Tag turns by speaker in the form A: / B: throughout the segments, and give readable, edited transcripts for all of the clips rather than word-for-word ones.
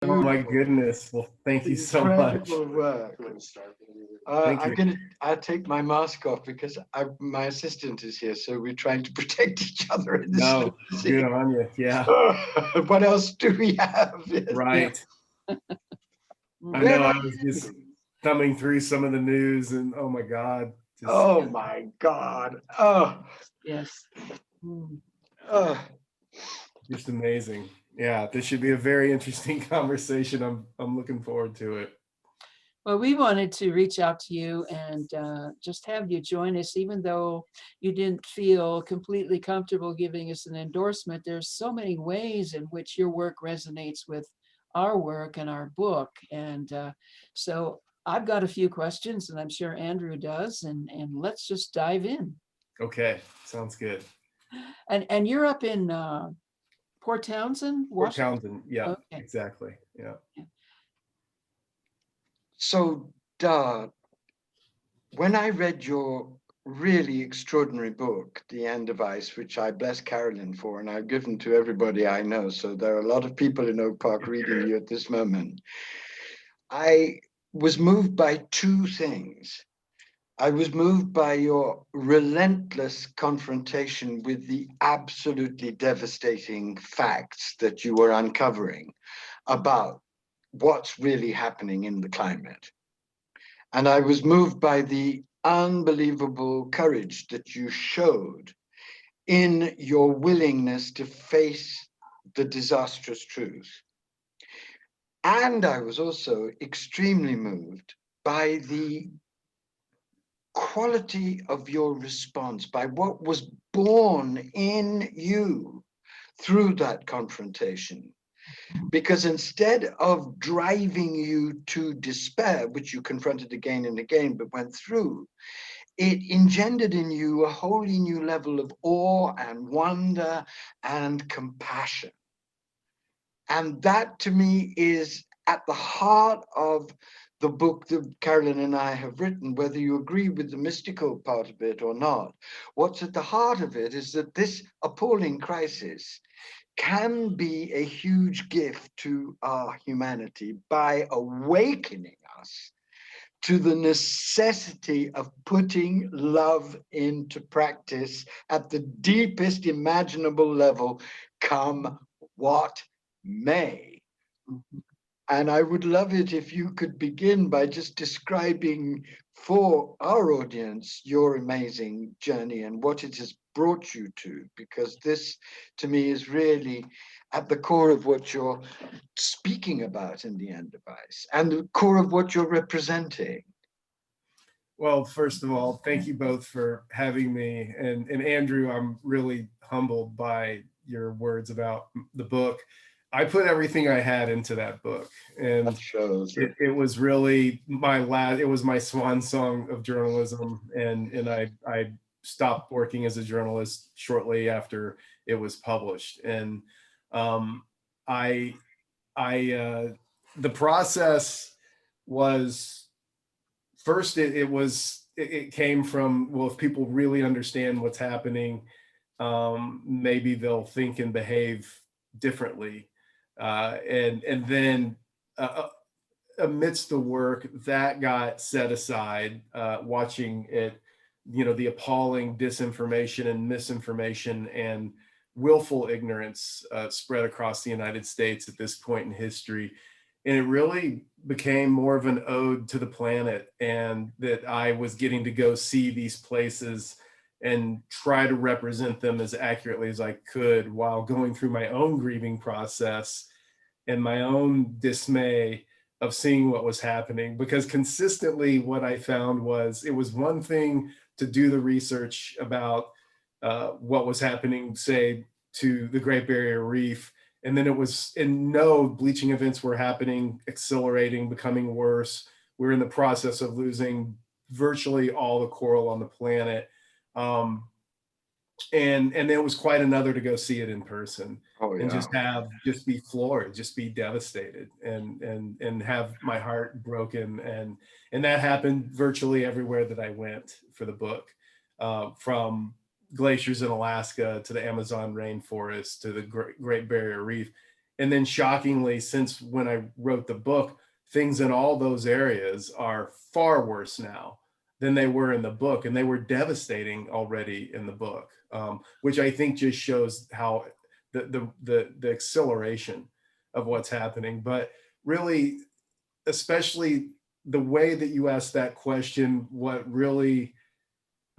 A: Oh my goodness. Well, thank you so much.
B: Incredible work.
A: Thank you.
B: I'll take my mask off because my assistant is here, so we're trying to protect each other in this.
A: No, good on you. Yeah,
B: What else do we have?
A: right. I
B: Where
A: know
B: are
A: I was just
B: you?
A: thumbing through some of the news and oh my God, just
B: Oh my God. Oh,
C: Yes. Mm.
B: oh.
A: just amazing. Yeah, this should be a very interesting conversation. I'm looking forward to it.
C: Well, we wanted to reach out to you and just have you join us, even though you didn't feel completely comfortable giving us an endorsement. There's so many ways in which your work resonates with our work and our book. And so I've got a few questions, and I'm sure Andrew does, and let's just dive in.
A: Okay, sounds good.
C: And you're up in Port Townsend,
A: Fort
C: Washington?
A: Townsend. Yeah,
C: Okay.
A: exactly. Yeah.
B: So, Dar, when I read your really extraordinary book, The End of Ice, which I bless Carolyn for, and I've given to everybody I know, so there are a lot of people in Oak Park reading you at this moment, I was moved by two things. I was moved by your relentless confrontation with the absolutely devastating facts that you were uncovering about what's really happening in the climate. And I was moved by the unbelievable courage that you showed in your willingness to face the disastrous truth. And I was also extremely moved by the quality of your response, by what was born in you through that confrontation. Because instead of driving you to despair, which you confronted again and again, but went through, it engendered in you a wholly new level of awe and wonder and compassion. And that to me is at the heart of the book that Carolyn and I have written, whether you agree with the mystical part of it or not. What's at the heart of it is that this appalling crisis can be a huge gift to our humanity by awakening us to the necessity of putting love into practice at the deepest imaginable level, come what may. And I would love it if you could begin by just describing for our audience your amazing journey and what it has brought you to, because this to me is really at the core of what you're speaking about in the end device and the core of what you're representing.
A: Well, first of all, thank you both for having me. And Andrew, I'm really humbled by your words about the book. I put everything I had into that book, and
B: That shows.
A: it was really it was my swan song of journalism. And I stopped working as a journalist shortly after it was published. And um, I, the process was, first it came from, well, if people really understand what's happening, maybe they'll think and behave differently. And then amidst the work that got set aside, watching it, the appalling disinformation and misinformation and willful ignorance spread across the United States at this point in history. And it really became more of an ode to the planet, and that I was getting to go see these places and try to represent them as accurately as I could while going through my own grieving process and my own dismay of seeing what was happening. Because consistently what I found was, it was one thing to do the research about what was happening, say, to the Great Barrier Reef, and then it was, and no, bleaching events were happening, accelerating, becoming worse. We're in the process of losing virtually all the coral on the planet. Um, and it was quite another to go see it in person.
B: Oh,
A: And
B: yeah.
A: just be floored, just be devastated, and have my heart broken. And that happened virtually everywhere that I went for the book, from glaciers in Alaska to the Amazon rainforest to the Great Barrier Reef. And then shockingly, since when I wrote the book, things in all those areas are far worse now than they were in the book. And they were devastating already in the book, which I think just shows how the acceleration of what's happening. But really, especially the way that you asked that question, what really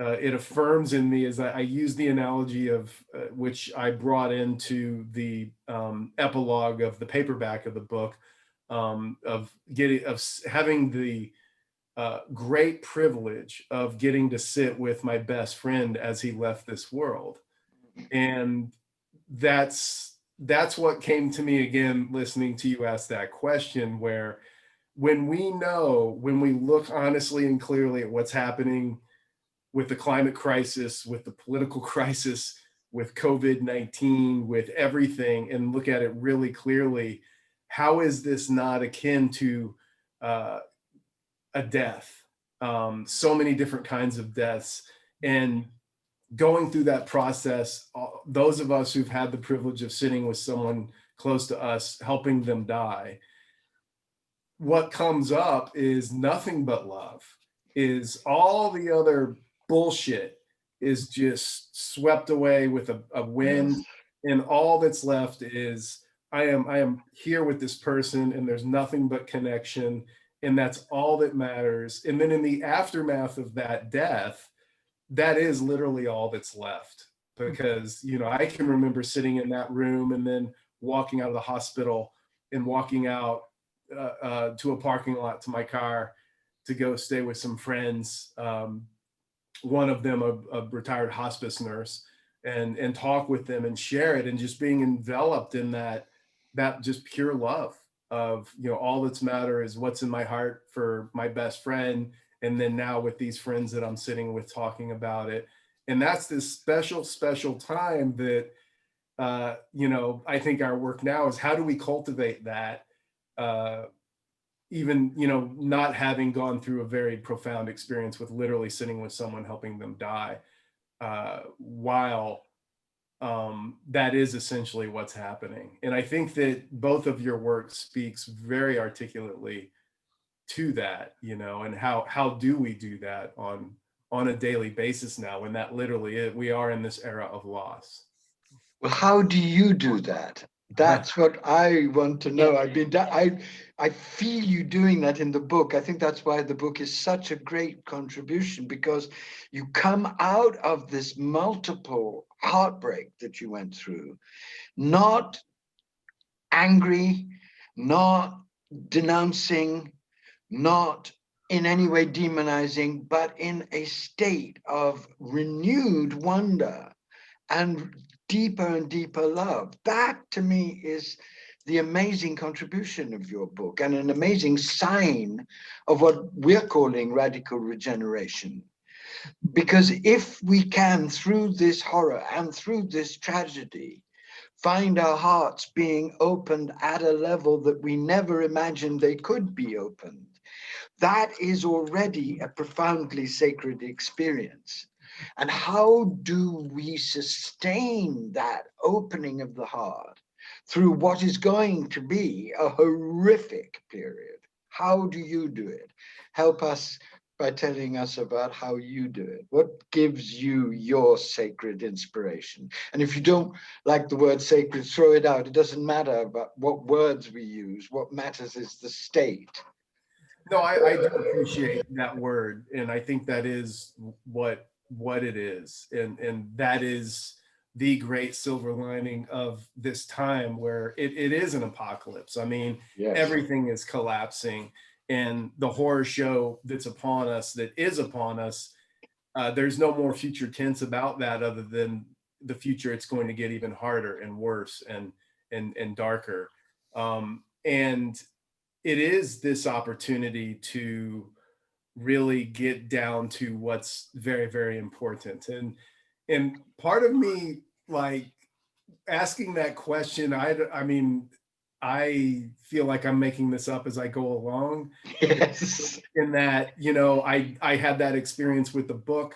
A: it affirms in me is I use the analogy of which I brought into the epilogue of the paperback of the book, of having the great privilege of getting to sit with my best friend as he left this world. And that's what came to me again listening to you ask that question, where when we look honestly and clearly at what's happening with the climate crisis, with the political crisis, with COVID-19, with everything, and look at it really clearly, how is this not akin to a death? So many different kinds of deaths. And going through that process, those of us who've had the privilege of sitting with someone close to us, helping them die, what comes up is nothing but love. Is all the other bullshit is just swept away with a wind.
B: Yes.
A: And all that's left is I am here with this person, and there's nothing but connection, and that's all that matters. And then in the aftermath of that death, that is literally all that's left. Because I can remember sitting in that room and then walking out of the hospital and walking out to a parking lot to my car to go stay with some friends, one of them a retired hospice nurse, and talk with them and share it, and just being enveloped in that just pure love of all that's matter is what's in my heart for my best friend, and then now with these friends that I'm sitting with talking about it. And that's this special time that I think our work now is how do we cultivate that, even not having gone through a very profound experience with literally sitting with someone helping them die, while that is essentially what's happening. And I think that both of your work speaks very articulately to that, and how do we do that on a daily basis now, when that literally is, we are in this era of loss.
B: Well, how do you do that? That's what I want to know. I feel you doing that in the book. I think that's why the book is such a great contribution, because you come out of this multiple heartbreak that you went through, not angry, not denouncing, not in any way demonizing, but in a state of renewed wonder and deeper and deeper love. That to me is the amazing contribution of your book, and an amazing sign of what we're calling radical regeneration. Because if we can, through this horror and through this tragedy, find our hearts being opened at a level that we never imagined they could be opened, that is already a profoundly sacred experience. And how do we sustain that opening of the heart through what is going to be a horrific period? How do you do it? Help us by telling us about how you do it. What gives you your sacred inspiration? And if you don't like the word sacred, throw it out. It doesn't matter about what words we use. What matters is the state.
A: No, I do appreciate that word, and I think that is what it is, and that is the great silver lining of this time, where it is an apocalypse. I mean,
B: Yes.
A: Everything is collapsing, and the horror show that's upon us, there's no more future tense about that, other than the future. It's going to get even harder and worse and darker, and it is this opportunity to really get down to what's very, very important. And part of me, like, asking that question, I mean, I feel like I'm making this up as I go along.
B: Yes.
A: In that, I had that experience with the book,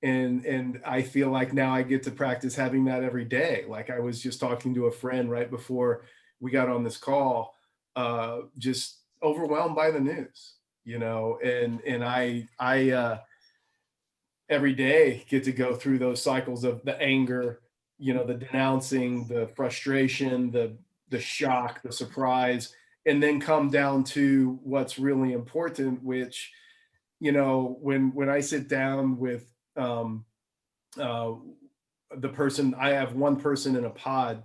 A: and I feel like now I get to practice having that every day. Like, I was just talking to a friend right before we got on this call, just overwhelmed by the news, and I every day get to go through those cycles of the anger, the denouncing, the frustration, the shock, the surprise, and then come down to what's really important, which, when I sit down with uh, the person, I have one person in a pod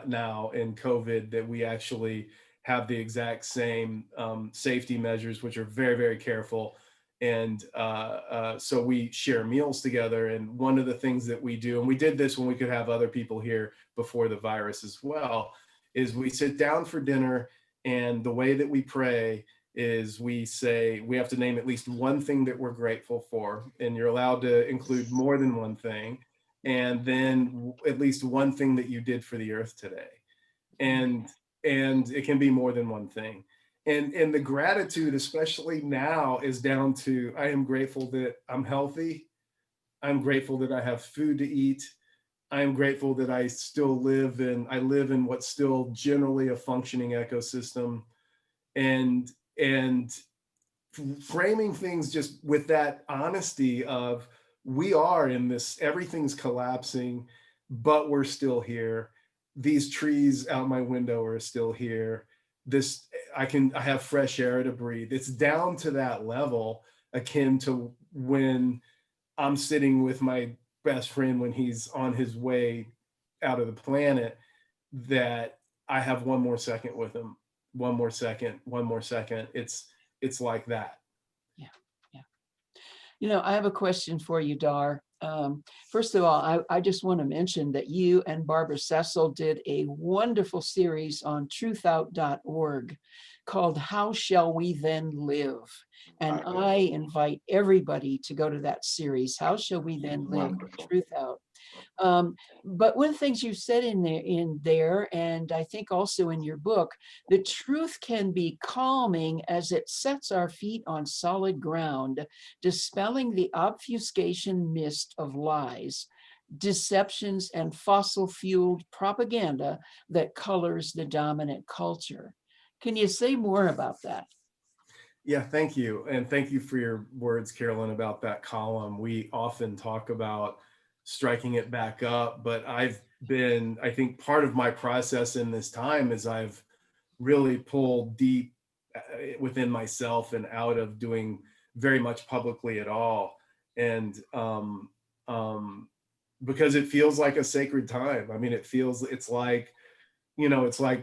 A: now in COVID that we actually have the exact same safety measures, which are very, very careful. And so we share meals together. And one of the things that we do, and we did this when we could have other people here before the virus as well, is we sit down for dinner. And the way that we pray is we say we have to name at least one thing that we're grateful for. And you're allowed to include more than one thing. And then at least one thing that you did for the earth today. And it can be more than one thing. And the gratitude, especially now, is down to, I am grateful that I'm healthy. I'm grateful that I have food to eat. I'm grateful that I still live in what's still generally a functioning ecosystem. And framing things just with that honesty of, we are in this, everything's collapsing, but we're still here. These trees out my window are still here. I have fresh air to breathe. It's down to that level, akin to when I'm sitting with my best friend when he's on his way out of the planet, that I have one more second with him, one more second. It's like that.
C: Yeah. I have a question for you, Dar. First of all, I just want to mention that you and Barbara Cecil did a wonderful series on truthout.org called How Shall We Then Live? And I invite everybody to go to that series, How Shall We Then Live? Truth Out. But one of the things you said in there, and I think also in your book, the truth can be calming as it sets our feet on solid ground, dispelling the obfuscation mist of lies, deceptions, and fossil-fueled propaganda that colors the dominant culture. Can you say more about that?
A: Yeah, thank you. And thank you for your words, Carolyn, about that column. We often talk about striking it back up, but I think part of my process in this time is I've really pulled deep within myself and out of doing very much publicly at all. And because it feels like a sacred time. I mean, it's like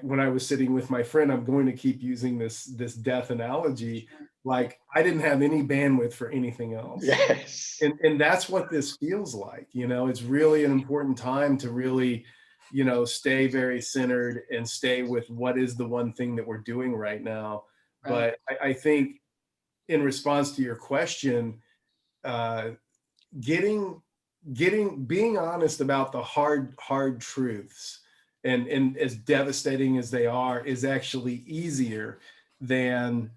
A: when I was sitting with my friend, I'm going to keep using this death analogy. Like, I didn't have any bandwidth for anything else.
B: Yes.
A: And that's what this feels like. It's really an important time to really, stay very centered and stay with what is the one thing that we're doing right now.
C: Right.
A: But I think in response to your question, being honest about the hard truths, and as devastating as they are, is actually easier than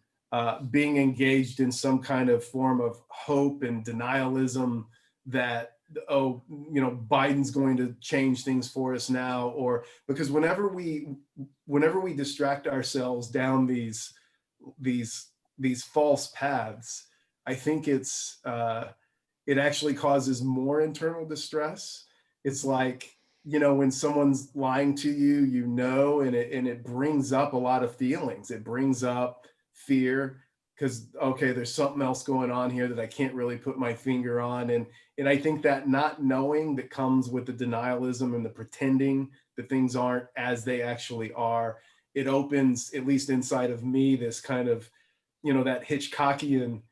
A: being engaged in some kind of form of hope and denialism that, Biden's going to change things for us now. Or because whenever we distract ourselves down these false paths, I think it actually causes more internal distress. It's like, when someone's lying to you, and it brings up a lot of feelings. It brings up fear because, okay, there's something else going on here that I can't really put my finger on. And I think that not knowing that comes with the denialism and the pretending that things aren't as they actually are, it opens, at least inside of me, this kind of, that Hitchcockian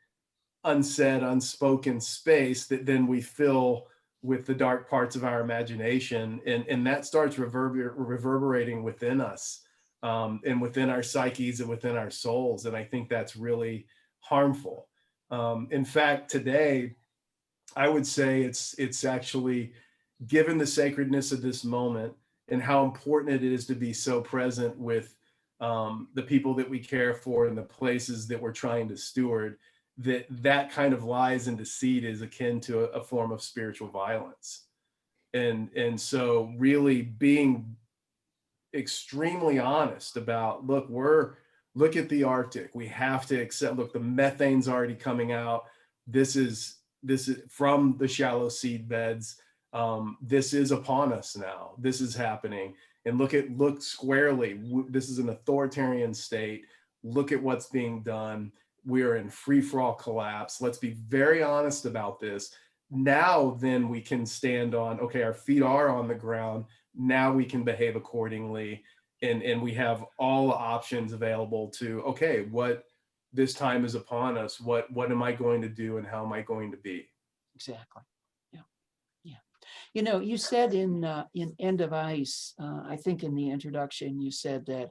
A: unsaid, unspoken space that then we fill with the dark parts of our imagination, and that starts reverberating within us, and within our psyches and within our souls. And I think that's really harmful. In fact, today, I would say it's actually, given the sacredness of this moment and how important it is to be so present with the people that we care for and the places that we're trying to steward, that kind of lies and deceit is akin to a form of spiritual violence. And so really being extremely honest about, look at the Arctic. We have to accept, look, the methane's already coming out. This is from the shallow seed beds. This is upon us now. This is happening. And look squarely. This is an authoritarian state. Look at what's being done. We're in free-for-all collapse. Let's be very honest about this. Now, then we can stand on, okay, our feet are on the ground. Now we can behave accordingly. And we have all the options available to, okay, what this time is upon us. What am I going to do and how am I going to be?
C: Exactly. Yeah. Yeah. You know, you said in End of Ice, I think in the introduction, you said that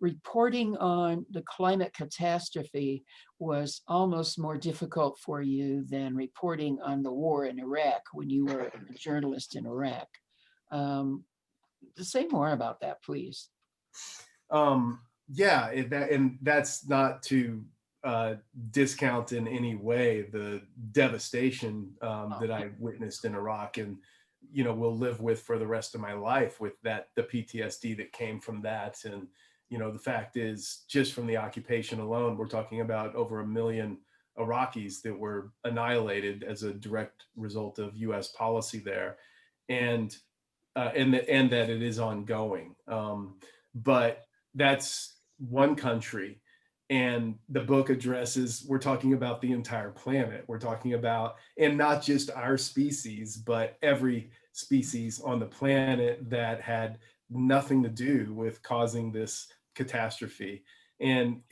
C: reporting on the climate catastrophe was almost more difficult for you than reporting on the war in Iraq when you were a journalist in Iraq. Say more about that, please.
A: Yeah, and that's not to discount in any way the devastation that I witnessed in Iraq, and will live with for the rest of my life, with the PTSD that came from that. And the fact is, just from the occupation alone, we're talking about over 1 million Iraqis that were annihilated as a direct result of U.S. policy there, and that it is ongoing. But that's one country, and the book addresses, we're talking about the entire planet. We're talking about, and not just our species, but every species on the planet that had nothing to do with causing this catastrophe. And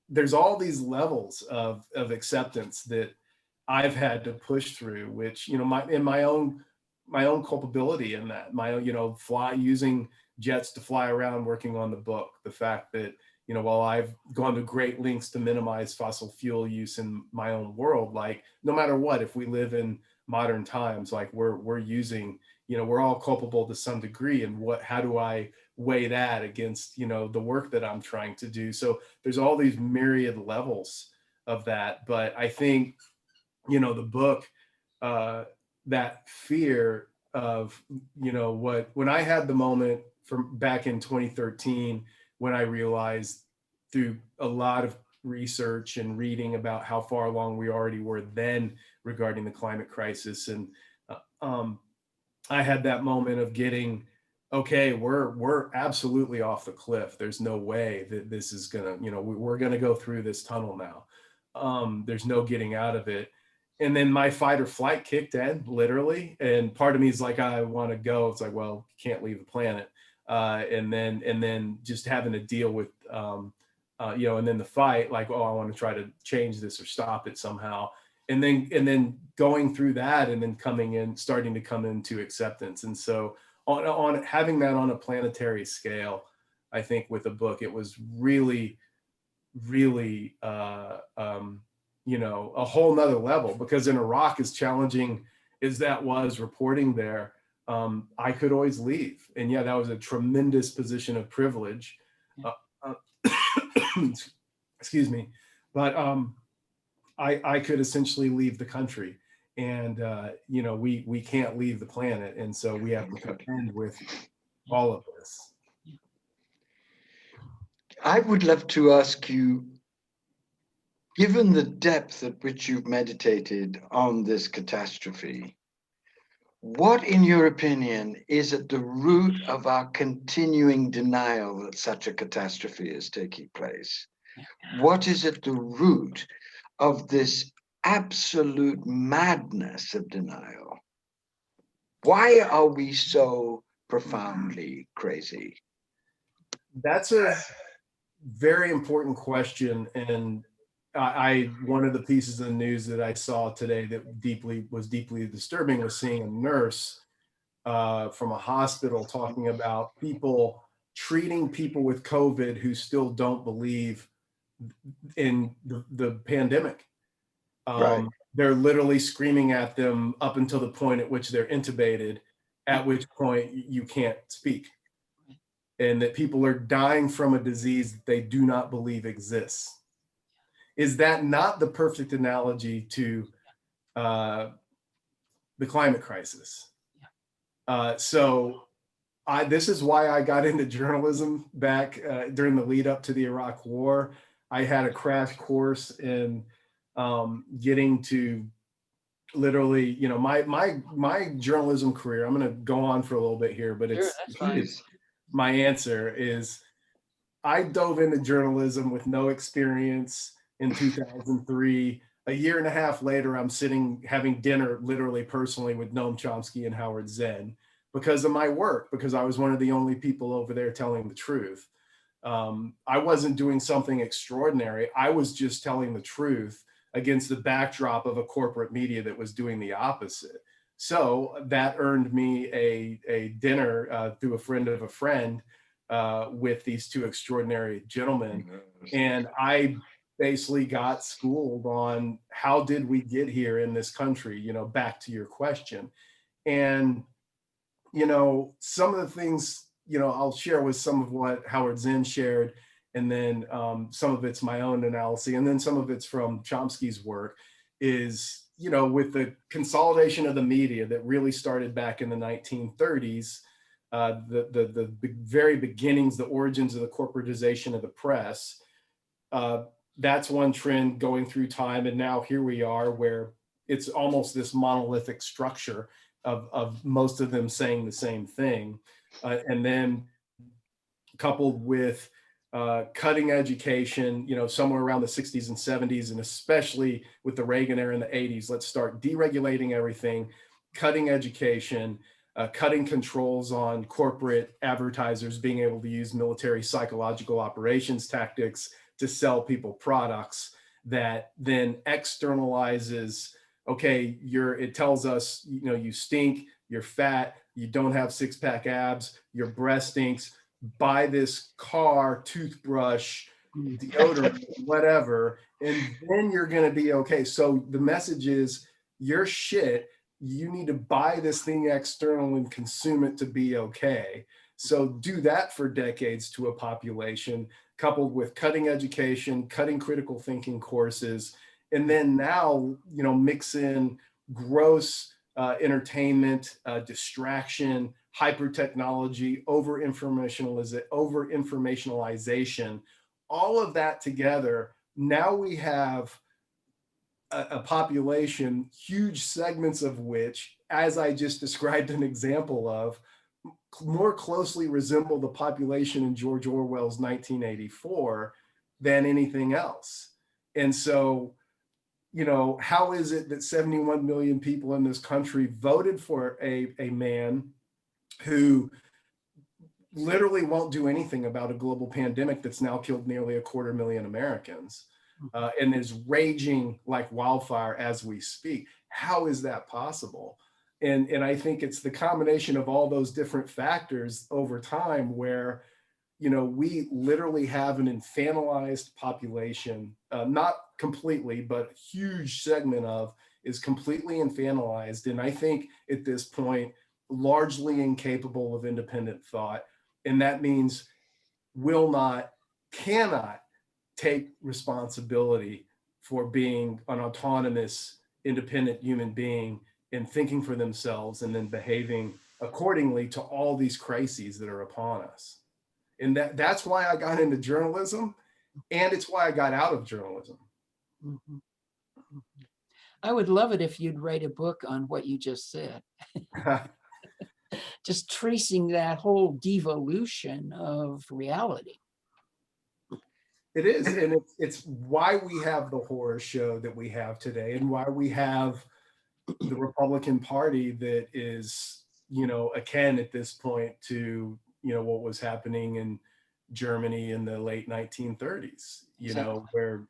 A: there's all these levels of acceptance that I've had to push through, which, my own culpability in that, using jets to fly around working on the book, the fact that, while I've gone to great lengths to minimize fossil fuel use in my own world, like, no matter what, if we live in modern times, like we're using, we're all culpable to some degree. And how do I weigh that against, the work that I'm trying to do? So there's all these myriad levels of that. But I think, the book, that fear of, when I had the moment from back in 2013, when I realized through a lot of research and reading about how far along we already were then regarding the climate crisis. And I had that moment of getting, okay, we're absolutely off the cliff. There's no way that this is gonna, we're gonna go through this tunnel now. There's no getting out of it. And then my fight or flight kicked in, literally. And part of me is like, I want to go. It's like, well, you can't leave the planet. And then just having to deal with, and then the fight, like, oh, I want to try to change this or stop it somehow. And then going through that, and then starting to come into acceptance. And so on having that on a planetary scale, I think with the book, it was really, really, a whole nother level, because in Iraq, as challenging as that was reporting there, I could always leave. And yeah, that was a tremendous position of privilege. Excuse me. But I could essentially leave the country, and we can't leave the planet. And so we have to contend with all of this.
B: I would love to ask you, given the depth at which you've meditated on this catastrophe, what, in your opinion, is at the root of our continuing denial that such a catastrophe is taking place? What is at the root of this absolute madness of denial? Why are we so profoundly crazy?
A: That's a very important question. And one of the pieces of the news that I saw today that was deeply disturbing was seeing a nurse from a hospital talking about people treating people with COVID who still don't believe in the pandemic.
B: Right.
A: They're literally screaming at them up until the point at which they're intubated, at which point you can't speak. And that people are dying from a disease that they do not believe exists. Is that not the perfect analogy to the climate crisis? So This is why I got into journalism back during the lead up to the Iraq War. I had a crash course in getting to literally, my journalism career. I'm going to go on for a little bit here, but
C: Sure,
A: it's
C: that's fine.
A: my answer is I dove into journalism with no experience in 2003. A year and a half later, I'm sitting having dinner, literally personally, with Noam Chomsky and Howard Zinn because of my work, because I was one of the only people over there telling the truth. I wasn't doing something extraordinary. I was just telling the truth against the backdrop of a corporate media that was doing the opposite. So that earned me a dinner through a friend of a friend with these two extraordinary gentlemen. And I basically got schooled on how did we get here in this country, back to your question. And, some of the things, I'll share with some of what Howard Zinn shared, and then some of it's my own analysis, and then some of it's from Chomsky's work is, with the consolidation of the media that really started back in the 1930s, the very beginnings, the origins of the corporatization of the press. That's one trend going through time. And now here we are where it's almost this monolithic structure of most of them saying the same thing. And then coupled with cutting education, somewhere around the 60s and 70s, and especially with the Reagan era in the 80s, let's start deregulating everything, cutting education, cutting controls on corporate advertisers being able to use military psychological operations tactics to sell people products that then externalizes, okay, it tells us, you stink, you're fat, you don't have six-pack abs, your breath stinks, buy this car, toothbrush, deodorant, whatever, and then you're going to be okay. So the message is, you're shit. You need to buy this thing external and consume it to be okay. So do that for decades to a population, coupled with cutting education, cutting critical thinking courses, and then now, mix in gross entertainment, distraction, hyper technology, over informationalization, all of that together. Now we have a population, huge segments of which, as I just described an example of, more closely resemble the population in George Orwell's 1984 than anything else. And so, how is it that 71 million people in this country voted for a man who literally won't do anything about a global pandemic that's now killed nearly 250,000 Americans and is raging like wildfire as we speak? How is that possible? And I think it's the combination of all those different factors over time where, we literally have an infantilized population, not completely, but a huge segment of is completely infantilized. And I think at this point, largely incapable of independent thought. And that means cannot take responsibility for being an autonomous, independent human being and thinking for themselves and then behaving accordingly to all these crises that are upon us. And that's why I got into journalism, and it's why I got out of journalism.
C: Mm-hmm. I would love it if you'd write a book on what you just said. Just tracing that whole devolution of reality.
A: It is, and it's why we have the horror show that we have today, and why we have the Republican Party that is, akin at this point to, what was happening in Germany in the late 1930s, where,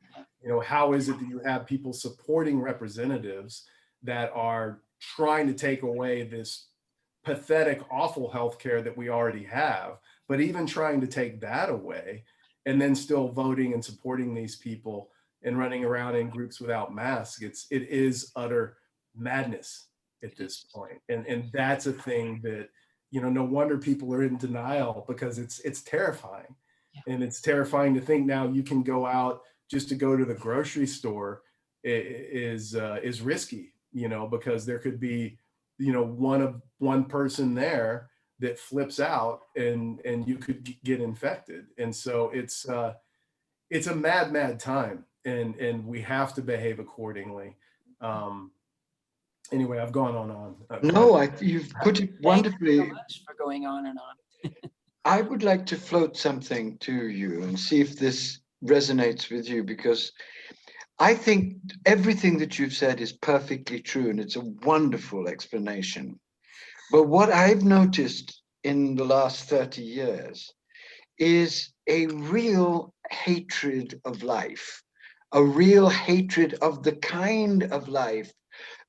A: how is it that you have people supporting representatives that are trying to take away this pathetic, awful healthcare that we already have, but even trying to take that away and then still voting and supporting these people and running around in groups without masks? It is utter madness at this point. And that's a thing that, no wonder people are in denial, because it's terrifying. And it's terrifying to think now you can go out just to go to the grocery store is risky, because there could be, one person there that flips out, and you could get infected. And so it's a mad time, and we have to behave accordingly. Anyway, I've gone on.
B: No, you've put it
C: Thank you so
B: wonderfully.
C: much for going on and on.
B: I would like to float something to you and see if this resonates with you, because I think everything that you've said is perfectly true, and it's a wonderful explanation. But what I've noticed in the last 30 years is a real hatred of life, a real hatred of the kind of life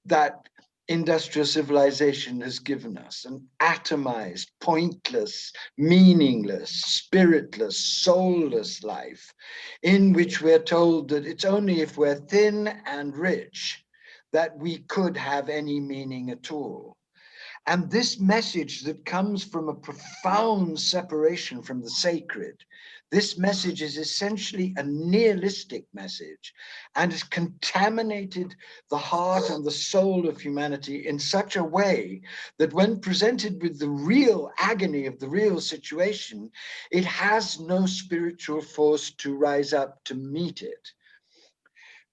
B: that industrial civilization has given us: an atomized, pointless, meaningless, spiritless, soulless life, in which we're told that it's only if we're thin and rich that we could have any meaning at all. And this message that comes from a profound separation from the sacred, this message is essentially a nihilistic message, and has contaminated the heart and the soul of humanity in such a way that when presented with the real agony of the real situation, it has no spiritual force to rise up to meet it.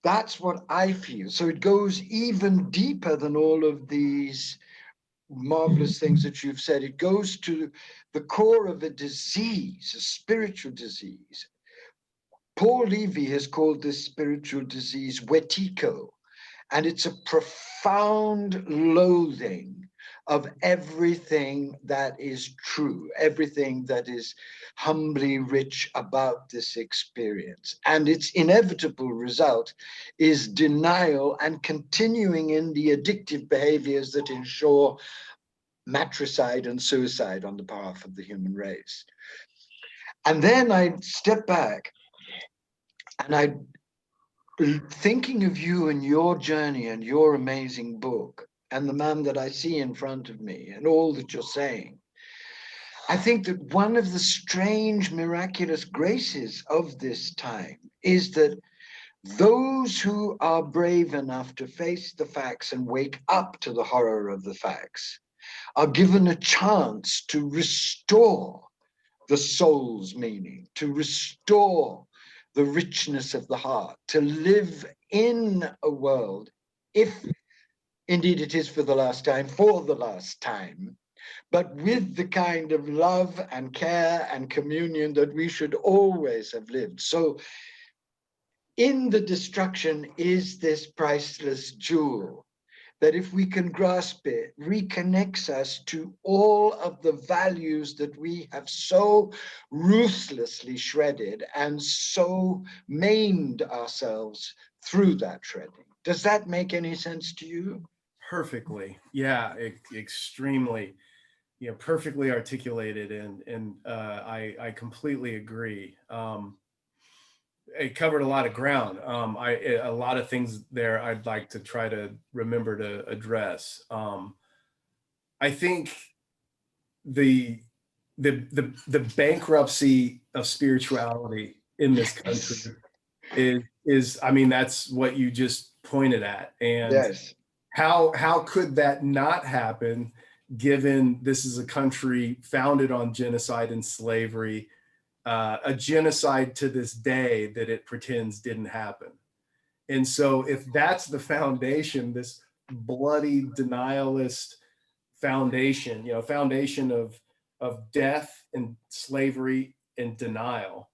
B: That's what I feel. So it goes even deeper than all of these marvelous things that you've said. It goes to the core of a disease, a spiritual disease. Paul Levy has called this spiritual disease wetiko, and it's a profound loathing of everything that is true, everything that is humbly rich about this experience. And its inevitable result is denial and continuing in the addictive behaviors that ensure matricide and suicide on the behalf of the human race. And then I step back, and I, thinking of you and your journey and your amazing book and the man that I see in front of me and all that you're saying, I think that one of the strange, miraculous graces of this time is that those who are brave enough to face the facts and wake up to the horror of the facts are given a chance to restore the soul's meaning, to restore the richness of the heart, to live in a world, if indeed it is for the last time, but with the kind of love and care and communion that we should always have lived. So in the destruction is this priceless jewel that, if we can grasp it, reconnects us to all of the values that we have so ruthlessly shredded and so maimed ourselves through that shredding. Does that make any sense to you?
A: Perfectly. Yeah, extremely, perfectly articulated. And I completely agree. It covered a lot of ground. A lot of things there I'd like to try to remember to address. I think the bankruptcy of spirituality in this country is, I mean, that's what you just pointed at. And
B: Yes.
A: how could that not happen, given this is a country founded on genocide and slavery, a genocide to this day that it pretends didn't happen. And so if that's the foundation, this bloody denialist foundation, foundation of death and slavery and denial,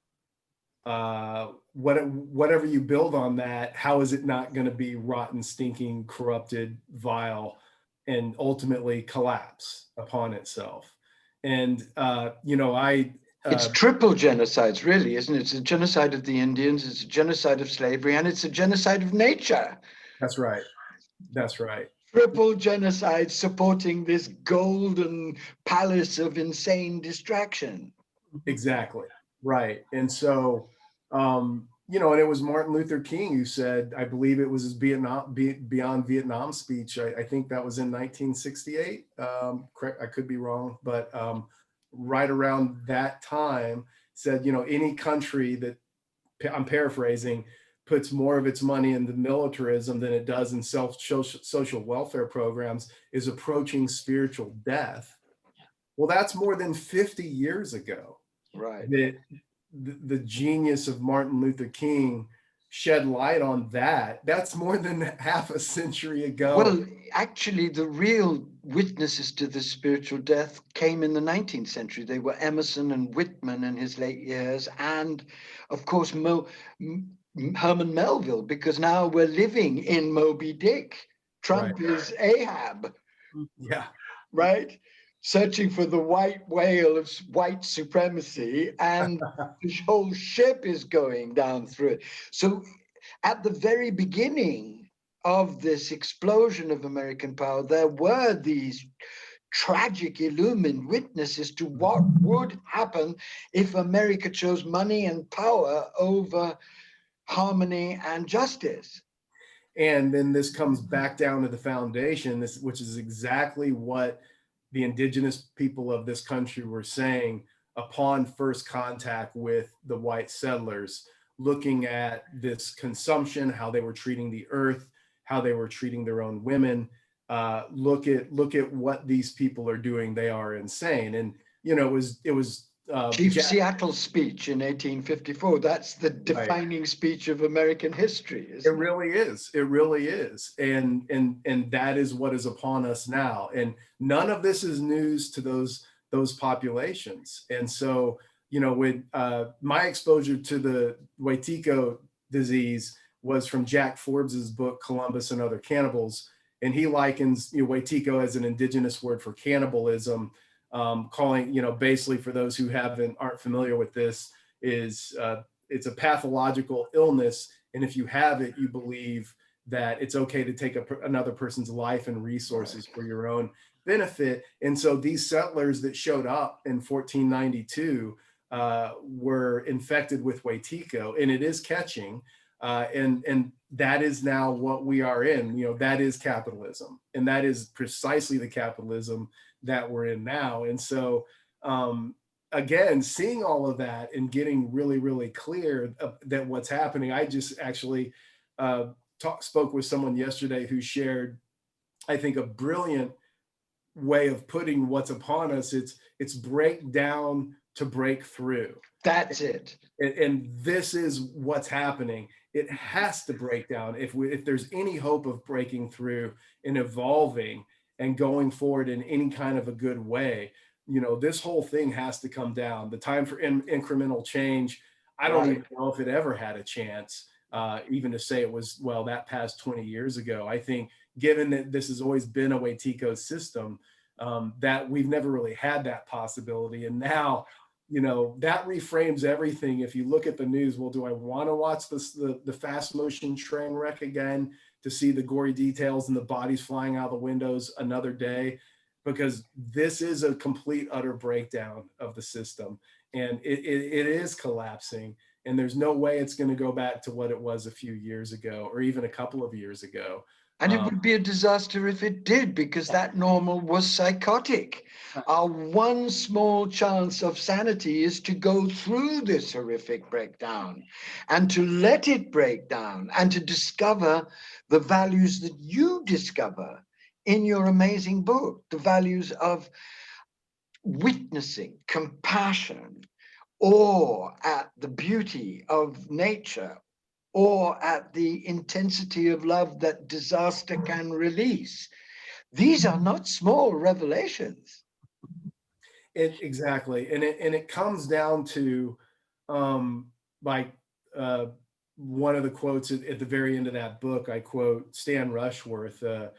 A: whatever you build on that, how is it not going to be rotten, stinking, corrupted, vile, and ultimately collapse upon itself? And
B: it's triple genocides, really, isn't it? It's a genocide of the Indians, it's a genocide of slavery, and it's a genocide of nature.
A: That's right. That's right.
B: Triple genocide supporting this golden palace of insane distraction.
A: Exactly. Right. And so, and it was Martin Luther King who said, I believe it was his Beyond Vietnam speech. I think that was in 1968. Correct. I could be wrong, but right around that time said, any country that, I'm paraphrasing, puts more of its money into militarism than it does in social welfare programs is approaching spiritual death. Well, that's more than 50 years ago.
B: Right.
A: That the genius of Martin Luther King shed light on that. That's more than half a century ago.
B: Well, actually, the real witnesses to the spiritual death came in the 19th century. They were Emerson and Whitman in his late years, and of course, Herman Melville, because now we're living in Moby Dick. Trump is Ahab,
A: Yeah.
B: right? Searching for the white whale of white supremacy, and the whole ship is going down through it. So at the very beginning of this explosion of American power, there were these tragic illumined witnesses to what would happen if America chose money and power over harmony and justice.
A: And then this comes back down to the foundation, which is exactly what the indigenous people of this country were saying upon first contact with the white settlers, looking at this consumption, how they were treating the earth, how they were treating their own women. Look at what these people are doing. They are insane. And it was
B: Chief Seattle's speech in 1854. That's the defining speech of American history.
A: It really is. It really is. And that is what is upon us now. And none of this is news to those populations. And so, with my exposure to the Waitiko disease was from Jack Forbes's book, Columbus and Other Cannibals. And he likens Waitiko as an indigenous word for cannibalism, calling, basically, for those who aren't familiar with this, is it's a pathological illness. And if you have it, you believe that it's okay to take another person's life and resources for your own benefit. And so these settlers that showed up in 1492 were infected with Waitiko, and it is catching. And that is now what we are in. That is capitalism, and that is precisely the capitalism that we're in now. And so again, seeing all of that and getting really, really clear that what's happening, I just actually spoke with someone yesterday who shared, I think, a brilliant way of putting what's upon us. It's break down to break through.
B: That's it.
A: And this is what's happening. It has to break down if there's any hope of breaking through and evolving and going forward in any kind of a good way. This whole thing has to come down. The time for incremental change, I don't even know if it ever had a chance, even to say it was, that passed 20 years ago. I think, given that this has always been a Waitiko system, that we've never really had that possibility. And now, that reframes everything. If you look at the news, do I want to watch the fast motion train wreck again to see the gory details and the bodies flying out the windows another day? Because this is a complete, utter breakdown of the system, and it is collapsing. And there's no way it's going to go back to what it was a few years ago, or even a couple of years ago.
B: And it would be a disaster if it did, because that normal was psychotic. Our one small chance of sanity is to go through this horrific breakdown and to let it break down and to discover the values that you discover in your amazing book, the values of witnessing, compassion, awe at the beauty of nature, or at the intensity of love that disaster can release. These are not small revelations.
A: Exactly. And it comes down to one of the quotes at the very end of that book. I quote Stan Rushworth, an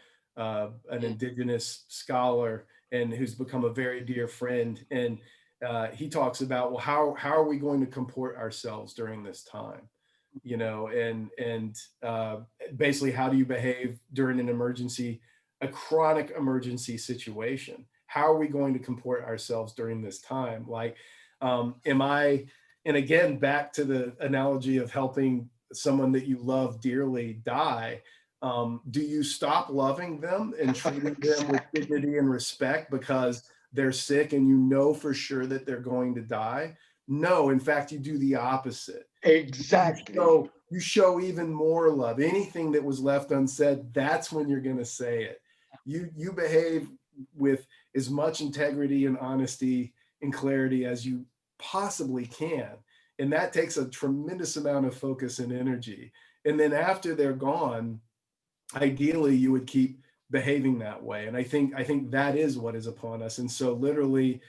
A: indigenous scholar, and who's become a very dear friend. And he talks about, how are we going to comport ourselves during this time? And basically, how do you behave during an emergency, a chronic emergency situation? How are we going to comport ourselves during this time? And again, back to the analogy of helping someone that you love dearly die, do you stop loving them and treating them with dignity and respect because they're sick and you know for sure that they're going to die? No, in fact, you do the opposite.
B: Exactly.
A: So you show even more love. Anything that was left unsaid, that's when you're going to say it. You behave with as much integrity and honesty and clarity as you possibly can. And that takes a tremendous amount of focus and energy. And then after they're gone, ideally you would keep behaving that way. And I think that is what is upon us. And so literally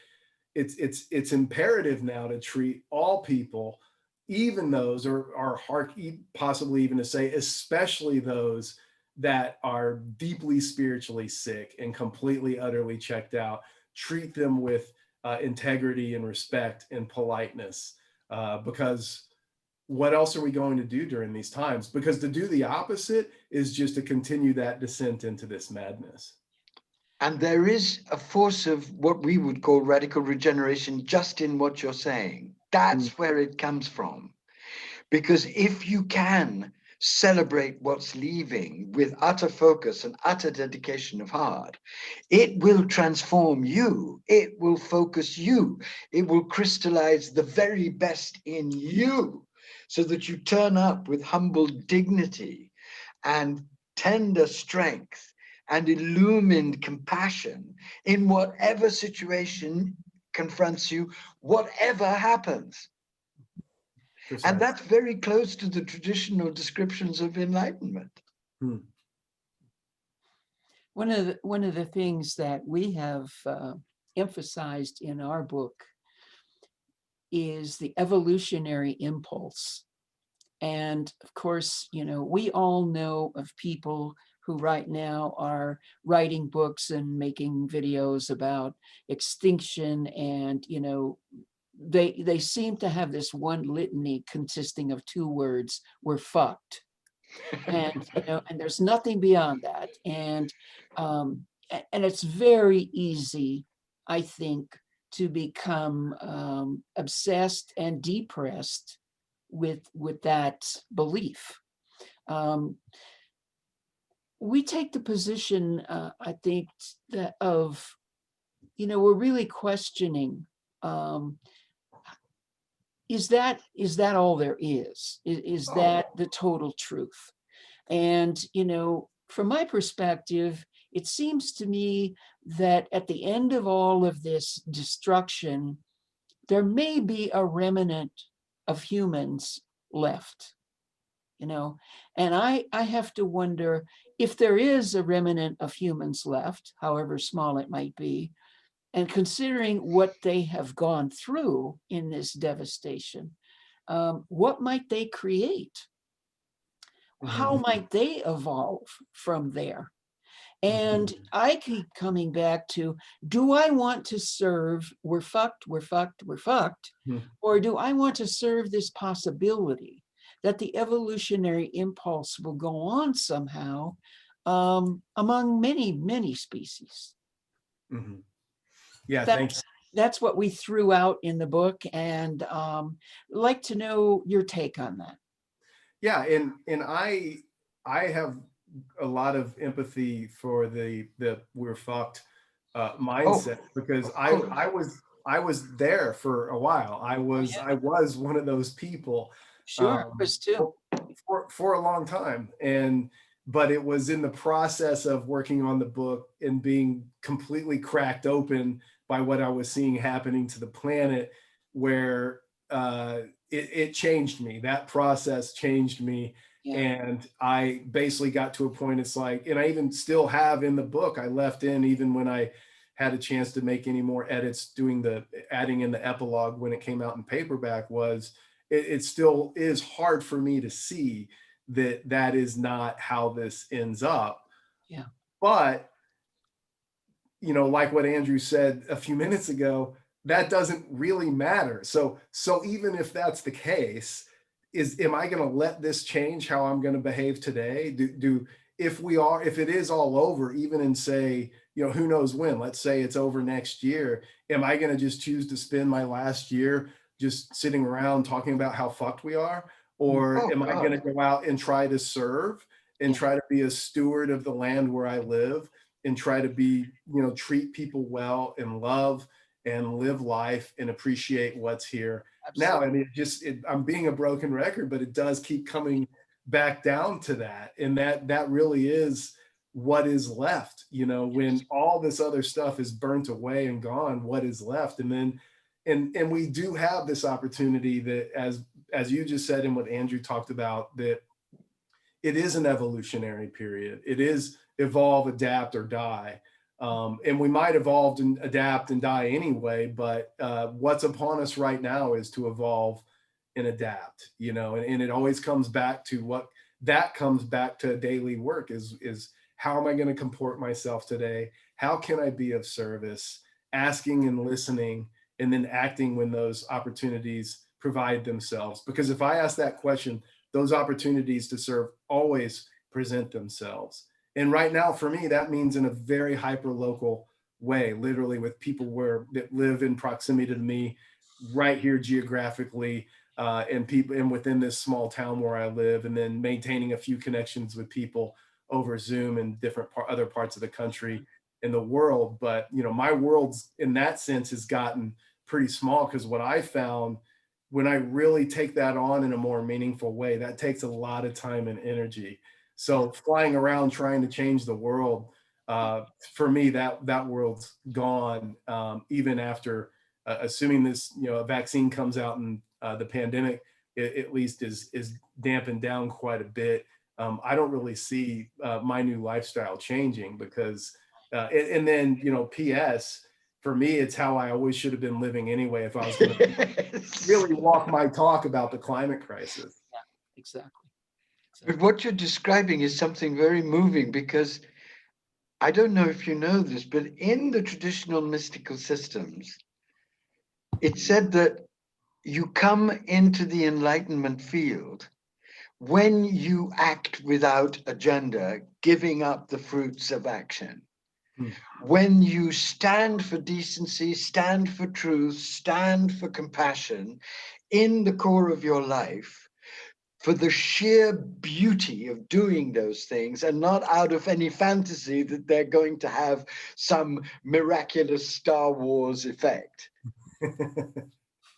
A: it's imperative now to treat all people, even those, or possibly even to say, especially those that are deeply spiritually sick and completely, utterly checked out, treat them with integrity and respect and politeness, because what else are we going to do during these times? Because to do the opposite is just to continue that descent into this madness.
B: And there is a force of what we would call radical regeneration just in what you're saying. That's where it comes from. Because if you can celebrate what's leaving with utter focus and utter dedication of heart, it will transform you. It will focus you. It will crystallize the very best in you so that you turn up with humble dignity and tender strength and illumined compassion in whatever situation confronts you, whatever happens.
A: Precisely.
B: And that's very close to the traditional descriptions of enlightenment.
C: One of the things that we have emphasized in our book is the evolutionary impulse. And of course, we all know of people who right now are writing books and making videos about extinction, and they seem to have this one litany consisting of two words: we're fucked. And and there's nothing beyond that. And it's very easy, I think, to become obsessed and depressed with that belief. We take the position, I think, that we're really questioning, is that all there is? Is that the total truth? And, from my perspective, it seems to me that at the end of all of this destruction, there may be a remnant of humans left, and I have to wonder, if there is a remnant of humans left, however small it might be, and considering what they have gone through in this devastation, what might they create? How might they evolve from there? And I keep coming back to, do I want to serve, we're fucked, we're fucked, we're fucked, or do I want to serve this possibility that the evolutionary impulse will go on somehow among many, many species?
A: Yeah, thanks.
C: That's what we threw out in the book, and I'd like to know your take on that.
A: Yeah, and I have a lot of empathy for the we're fucked mindset, because I was there for a while. I was one of those people.
C: Sure, was too.
A: For a long time. But it was in the process of working on the book and being completely cracked open by what I was seeing happening to the planet, where it changed me. That process changed me. Yeah. And I basically got to a point, it's like, and I even still have in the book, I left in, even when I had a chance to make any more edits, adding in the epilogue when it came out in paperback, was it still is hard for me to see that is not how this ends up.
C: Yeah.
A: But, like what Andrew said a few minutes ago, that doesn't really matter. So even if that's the case, am I going to let this change how I'm going to behave today? If it is all over, even in, say, who knows when, let's say it's over next year, am I going to just choose to spend my last year just sitting around talking about how fucked we are? Or am I going to go out and try to serve and try to be a steward of the land where I live, and try to be, treat people well and love and live life and appreciate what's here? Absolutely. Now, I mean, I'm being a broken record, but it does keep coming back down to that. And that really is what is left, when all this other stuff is burnt away and gone, what is left? And then, and we do have this opportunity that, as you just said, and what Andrew talked about, that it is an evolutionary period. It is evolve, adapt, or die. And we might evolve and adapt and die anyway, but what's upon us right now is to evolve and adapt, and it always comes back to daily work is how am I going to comport myself today? How can I be of service? Asking and listening, and then acting when those opportunities provide themselves. Because if I ask that question, those opportunities to serve always present themselves. And right now, for me, that means in a very hyper local way, literally with people that live in proximity to me right here geographically, and within this small town where I live, and then maintaining a few connections with people over Zoom and different other parts of the country and the world. But, my world's in that sense has gotten pretty small, because what I found, when I really take that on in a more meaningful way, that takes a lot of time and energy. So flying around trying to change the world, for me, that world's gone, even after assuming this, a vaccine comes out and the pandemic at least is dampened down quite a bit. I don't really see my new lifestyle changing, because, and then, PS, for me, it's how I always should have been living anyway, if I was going to really walk my talk about the climate crisis.
C: Yeah, exactly.
B: But what you're describing is something very moving, because I don't know if you know this, but in the traditional mystical systems, it's said that you come into the enlightenment field when you act without agenda, giving up the fruits of action. When you stand for decency, stand for truth, stand for compassion in the core of your life, for the sheer beauty of doing those things, and not out of any fantasy that they're going to have some miraculous Star Wars effect.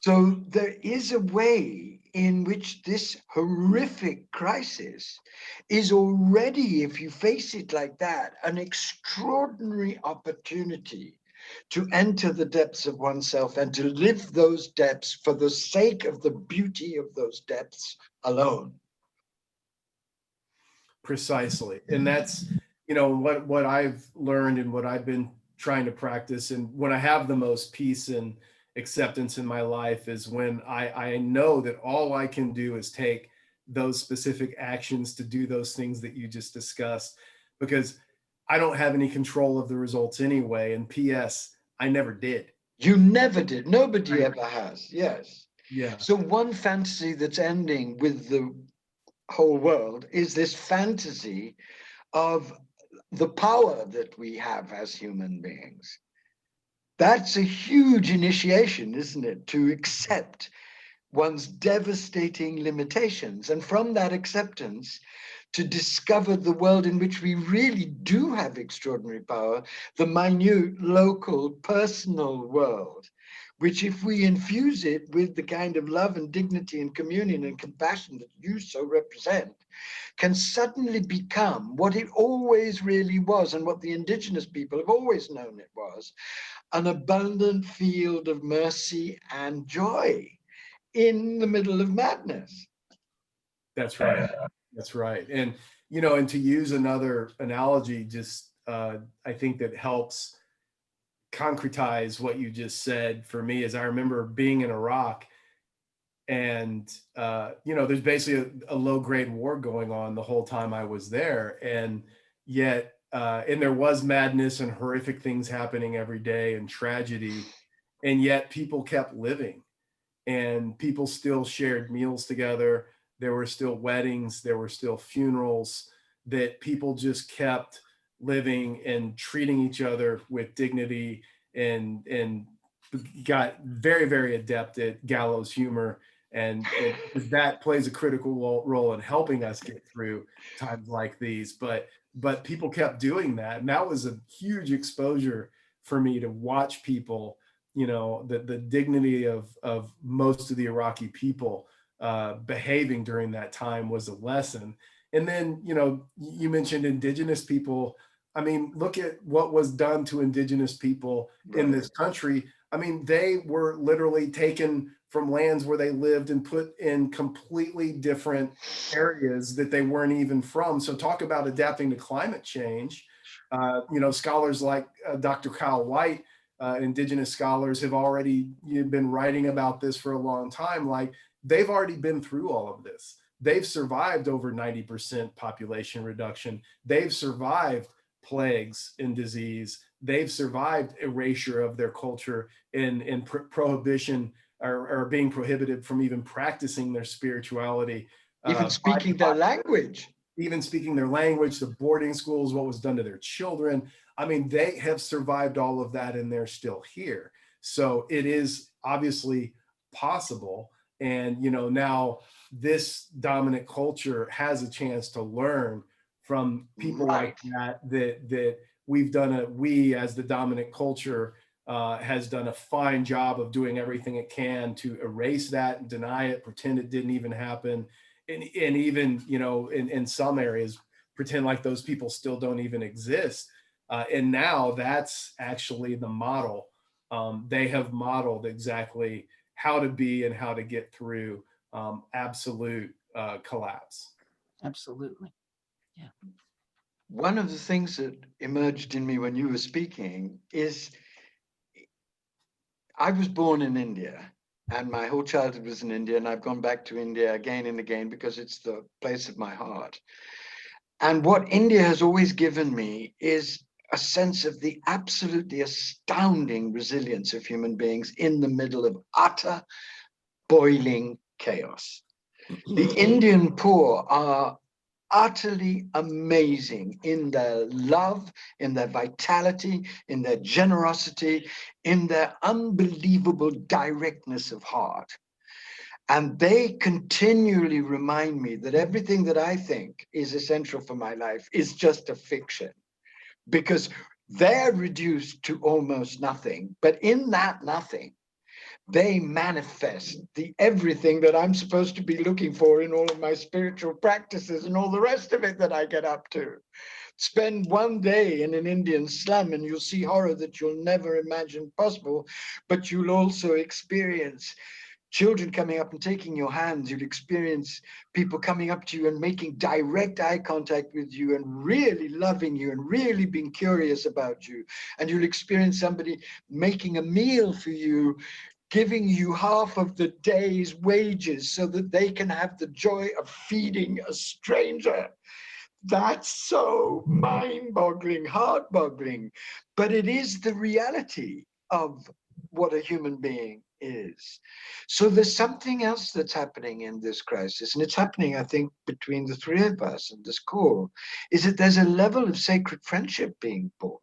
B: So there is a way in which this horrific crisis is already, if you face it like that, an extraordinary opportunity to enter the depths of oneself and to live those depths for the sake of the beauty of those depths alone.
A: Precisely. And that's, what I've learned and what I've been trying to practice. And when I have the most peace and acceptance in my life is when I know that all I can do is take those specific actions to do those things that you just discussed, because I don't have any control of the results anyway. And PS, I never did.
B: You never did. Nobody ever has. Yes.
A: Yeah.
B: So one fantasy that's ending with the whole world is this fantasy of the power that we have as human beings. That's a huge initiation, isn't it? To accept one's devastating limitations, and from that acceptance, to discover the world in which we really do have extraordinary power, the minute, local, personal world, which, if we infuse it with the kind of love and dignity and communion and compassion that you so represent, can suddenly become what it always really was, and what the indigenous people have always known it was, an abundant field of mercy and joy in the middle of madness.
A: That's right. That's right. And, and to use another analogy, just I think that helps concretize what you just said for me, is I remember being in Iraq, and, there's basically a low grade war going on the whole time I was there. And yet, and there was madness and horrific things happening every day and tragedy. And yet people kept living, and people still shared meals together. There were still weddings, there were still funerals, that people just kept living and treating each other with dignity, and got very, very adept at gallows humor. And that plays a critical role in helping us get through times like these. But people kept doing that. And that was a huge exposure for me to watch people, the dignity of most of the Iraqi people behaving during that time was a lesson. And then, you know, you mentioned indigenous people. I mean, look at what was done to indigenous people in this country. I mean, they were literally taken from lands where they lived and put in completely different areas that they weren't even from. So talk about adapting to climate change. You know, scholars like Dr. Kyle White, indigenous scholars, have already been writing about this for a long time. Like, they've already been through all of this. They've survived over 90% population reduction. They've survived plagues and disease. They've survived erasure of their culture and prohibition, or being prohibited from even practicing their spirituality.
B: Even speaking their language.
A: Even speaking their language, the boarding schools, what was done to their children. I mean, they have survived all of that and they're still here. So it is obviously possible. And, you know, now this dominant culture has a chance to learn from people like that we as the dominant culture has done a fine job of doing everything it can to erase that and deny it, pretend it didn't even happen. And even, you know, in some areas, pretend like those people still don't even exist. And now that's actually the model. They have modeled exactly how to be and how to get through absolute collapse.
C: Absolutely. Yeah.
B: One of the things that emerged in me when you were speaking is I was born in India. And my whole childhood was in India, and I've gone back to India again and again because it's the place of my heart. And what India has always given me is a sense of the absolutely astounding resilience of human beings in the middle of utter boiling chaos. The Indian poor are utterly amazing in their love, in their vitality, in their generosity, in their unbelievable directness of heart. And they continually remind me that everything that I think is essential for my life is just a fiction, because they're reduced to almost nothing. But in that nothing, they manifest the everything that I'm supposed to be looking for in all of my spiritual practices and all the rest of it that I get up to. Spend one day in an Indian slum and you'll see horror that you'll never imagine possible, but you'll also experience children coming up and taking your hands. You'll experience people coming up to you and making direct eye contact with you and really loving you and really being curious about you. And you'll experience somebody making a meal for you, giving you half of the day's wages so that they can have the joy of feeding a stranger. That's so mind-boggling, heart-boggling, but it is the reality of what a human being is. So there's something else that's happening in this crisis, and it's happening, I think, between the three of us and this core, is that there's a level of sacred friendship being born.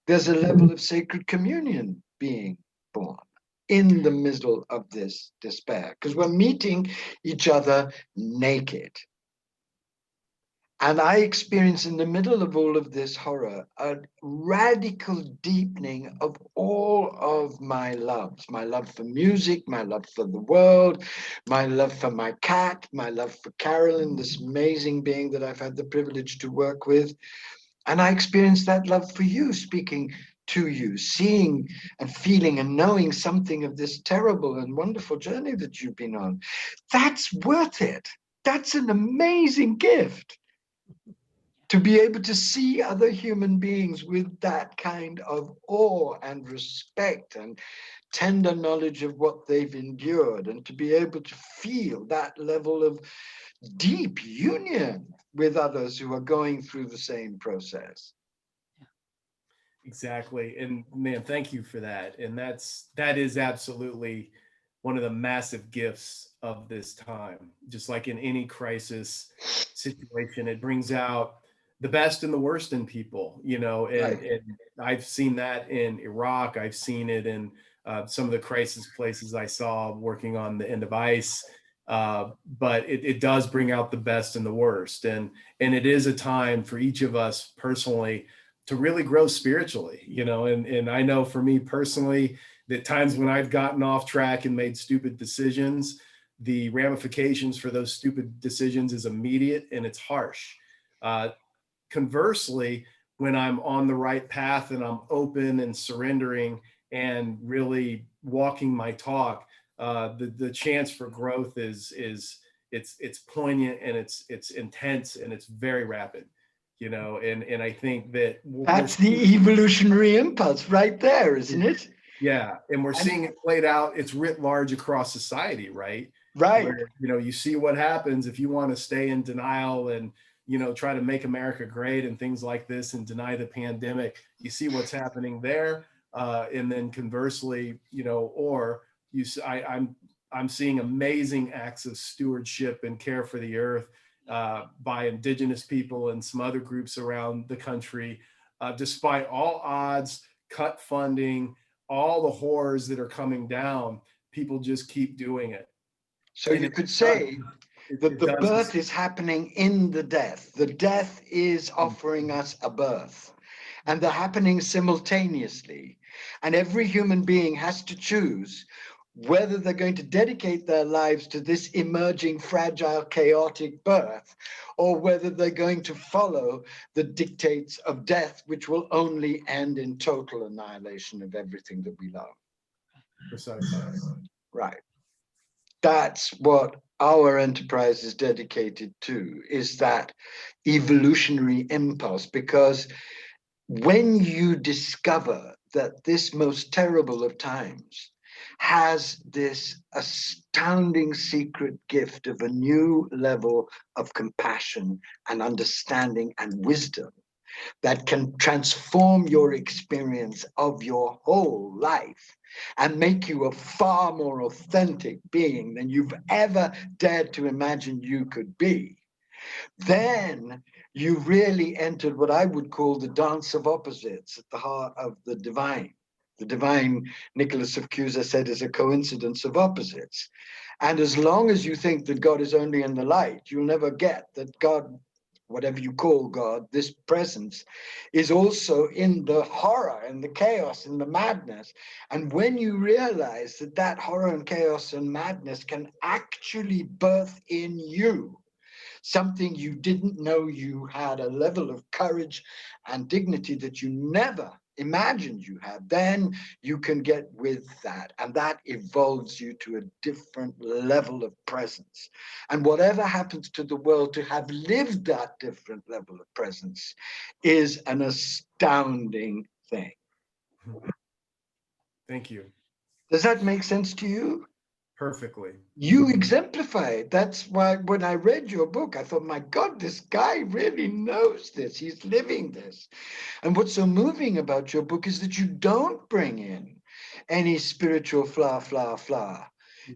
B: There's a level of sacred communion being born in the middle of this despair, because we're meeting each other naked. And I experience in the middle of all of this horror, a radical deepening of all of my loves, my love for music, my love for the world, my love for my cat, my love for Carolyn, this amazing being that I've had the privilege to work with. And I experienced that love for you, speaking to you, seeing and feeling and knowing something of this terrible and wonderful journey that you've been on. That's worth it. That's an amazing gift, to be able to see other human beings with that kind of awe and respect and tender knowledge of what they've endured, and to be able to feel that level of deep union with others who are going through the same process.
A: Exactly. And man, thank you for that. And that is absolutely one of the massive gifts of this time. Just like in any crisis situation, it brings out the best and the worst in people, you know, and I've seen that in Iraq. I've seen it in some of the crisis places I saw working on the end of ice. But it does bring out the best and the worst. And it is a time for each of us personally to really grow spiritually, you know, and I know for me personally, that times when I've gotten off track and made stupid decisions, the ramifications for those stupid decisions is immediate and it's harsh. Conversely, when I'm on the right path and I'm open and surrendering and really walking my talk, the chance for growth is it's poignant and it's intense and it's very rapid, you know. And I think that
B: that's the evolutionary impulse right there, isn't it?
A: Yeah, and we're seeing it played out. It's writ large across society, right?
B: Right.
A: Where, you know, you see what happens if you want to stay in denial and, you know, try to make America great and things like this and deny the pandemic. You see what's happening there, and then conversely, you know, or I'm seeing amazing acts of stewardship and care for the earth by indigenous people and some other groups around the country, despite all odds, cut funding, all the horrors that are coming down. People just keep doing it.
B: So you could say that the birth is happening in the death. The death is offering us a birth, and they're happening simultaneously. And every human being has to choose whether they're going to dedicate their lives to this emerging, fragile, chaotic birth, or whether they're going to follow the dictates of death, which will only end in total annihilation of everything that we love.
A: Precisely.
B: Right. That's what our enterprise is dedicated to, is that evolutionary impulse. Because when you discover that this most terrible of times has this astounding secret gift of a new level of compassion and understanding and wisdom that can transform your experience of your whole life and make you a far more authentic being than you've ever dared to imagine you could be, then you really entered what I would call the dance of opposites at the heart of the divine. The divine, Nicholas of Cusa said, is a coincidence of opposites. And as long as you think that God is only in the light, you'll never get that God, whatever you call God, this presence, is also in the horror and the chaos and the madness. And when you realize that that horror and chaos and madness can actually birth in you something you didn't know you had, a level of courage and dignity that you never imagined you had, then you can get with that. And that evolves you to a different level of presence. And whatever happens to the world to have lived that different level of presence is an astounding thing.
A: Thank you.
B: Does that make sense to you?
A: Perfectly.
B: You exemplify it. That's why when I read your book, I thought, my God, this guy really knows this. He's living this. And what's so moving about your book is that you don't bring in any spiritual fla.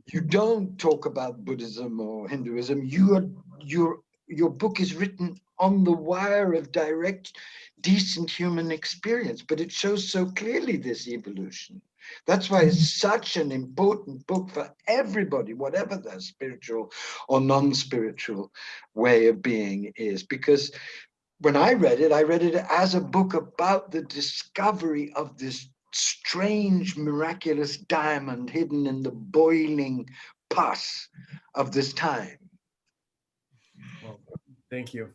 B: You don't talk about Buddhism or Hinduism. Your book is written on the wire of direct, decent human experience, but it shows so clearly this evolution. That's why it's such an important book for everybody, whatever their spiritual or non-spiritual way of being is. Because when I read it as a book about the discovery of this strange, miraculous diamond hidden in the boiling pus of this time.
A: Well, thank you.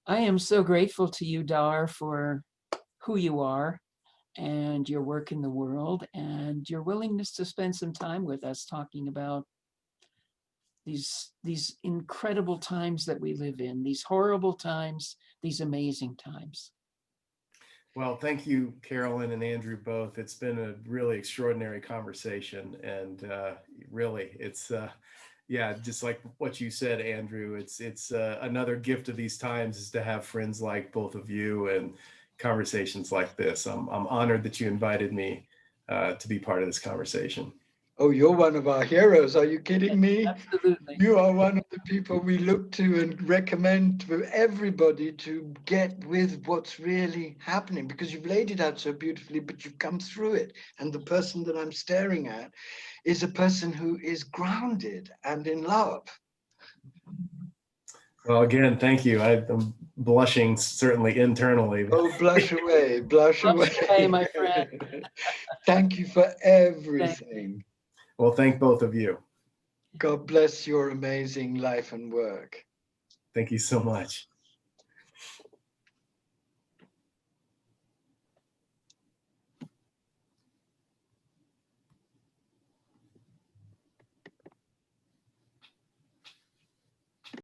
C: I am so grateful to you, Dar, for who you are and your work in the world and your willingness to spend some time with us talking about these incredible times that we live in, these horrible times, these amazing times.
A: Well, thank you, Carolyn and Andrew, both. It's been a really extraordinary conversation. And really, it's, yeah, just like what you said, Andrew, it's another gift of these times is to have friends like both of you and conversations like this. I'm honored that you invited me to be part of this conversation.
B: Oh, you're one of our heroes. Are you kidding me?
C: Absolutely.
B: You are one of the people we look to and recommend to everybody to get with what's really happening, because you've laid it out so beautifully, but you've come through it. And the person that I'm staring at is a person who is grounded and in love.
A: Well, again, thank you. I'm blushing certainly internally.
B: Oh, blush away, blush away.
C: Blush away, my friend.
B: Thank you for everything.
A: Well, thank both of you.
B: God bless your amazing life and work.
A: Thank you so much.